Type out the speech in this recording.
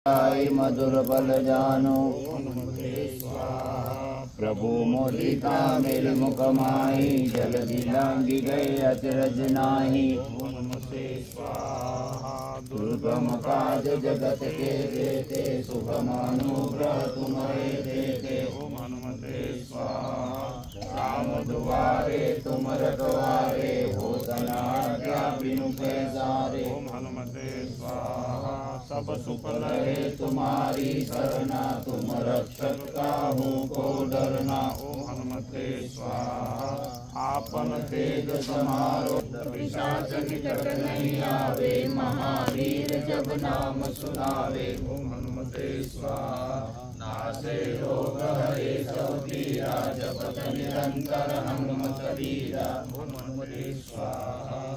मधुर बल जानो प्रभु मोदिका मेरे मुख माही जल दिलांगी गए अचरज नाही दुर्गम काज जगत के देते सुगम अनुग्रह तुम्हारे देते राम दुआरे तुम रखवारे हो सनाज्ञा बिनु पैसारे सब सुख लहे तुम्हारी सरना तुम रक्षक काहू को डरना ओम हनुमते स्वाहा आपन तेज समारो पिशाच निकट नहीं आवे महावीर जब नाम सुनावे ओम हनुमते स्वाहा नासे रोग हरे सब पीरा जपत निरंतर हनुमत वीरा ओम हनुमते स्वाहा